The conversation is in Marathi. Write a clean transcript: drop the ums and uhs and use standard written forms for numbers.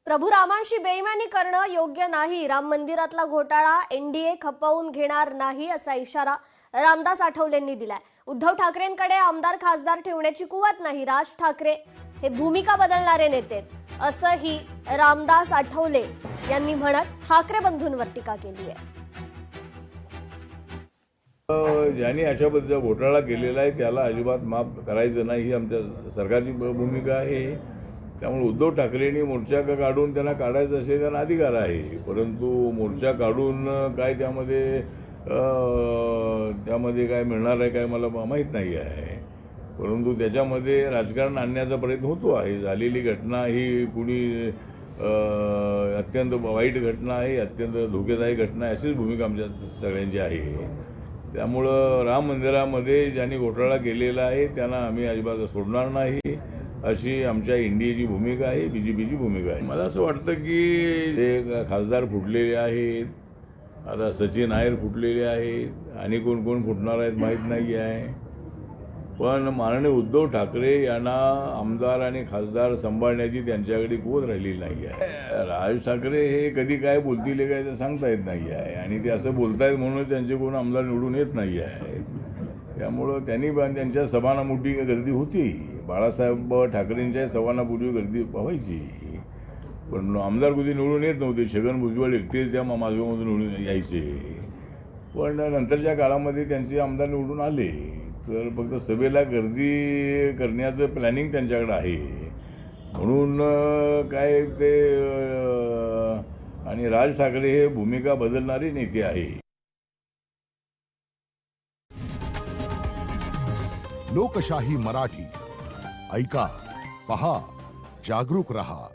प्रभू रामांशी बेईमानी करणं योग्य नाही। राम मंदिरातला घोटाळा एनडीए खपवून घेणार नाही असा इशारा रामदास आठवलेंनी दिलाय। उद्धव ठाकरेंकडे आमदार खासदार ठेवण्याची कुवत नाही। राज ठाकरे हे भूमिका बदलणारे नेते असंही रामदास आठवले यांनी म्हणत ठाकरे बंधूंवर टीका केली आहे। ज्यांनी अशा पद्धतीचा घोटाळा केलेला आहे त्याला अजिबात माफ करायचं नाही ही आमच्या सरकारची भूमिका आहे। त्यामुळे उद्धव ठाकरेंनी मोर्चा काढून त्यांना काढायचं असेल त्यांना अधिकार आहे, परंतु मोर्चा काढून काय त्यामध्ये काय मिळणार आहे काय मला माहीत नाही आहे। परंतु त्याच्यामध्ये राजकारण आणण्याचा प्रयत्न होतो आहे। झालेली घटना ही कुणी अत्यंत वाईट घटना आहे, अत्यंत धोकेदायक घटना आहे अशीच भूमिका आमच्या सगळ्यांची आहे। त्यामुळं राम मंदिरामध्ये ज्यांनी घोटाळा केलेला आहे त्यांना आम्ही अजिबात सोडणार नाही अशी आमच्या इंडियाची भूमिका आहे, बीजेपीची भूमिका आहे। मला असं वाटतं की जे खासदार फुटलेले आहेत, आता सचिन नायर फुटलेले आहेत आणि कोण कोण फुटणार आहेत माहीत नाही आहे, पण माननीय उद्धव ठाकरे यांना आमदार आणि खासदार सांभाळण्याची त्यांच्याकडे कुवत राहिलेली नाही आहे। राज ठाकरे हे कधी काय बोलतील काय ते सांगता येत नाही आहे आणि ते असं बोलतायत म्हणून त्यांचे कोण आमदार निवडून येत नाही आहे। त्यामुळं त्यांनी त्यांच्या सभांना मोठी गर्दी होती, बाळासाहेब ठाकरेंच्या सभांनापूर्वी गर्दी व्हायची, पण आमदार कधी निवडून येत नव्हते। छगन भुजबळ एकटेच त्या माध्यमातून निवडून यायचे, पण नंतरच्या काळामध्ये त्यांचे आमदार निवडून आले। तर फक्त सभेला गर्दी करण्याचं प्लॅनिंग त्यांच्याकडे आहे म्हणून काय ते आणि राज ठाकरे हे भूमिका बदलणारे नेते आहे। लोकशाही मराठी ऐका, पहा, जागरूक रहा।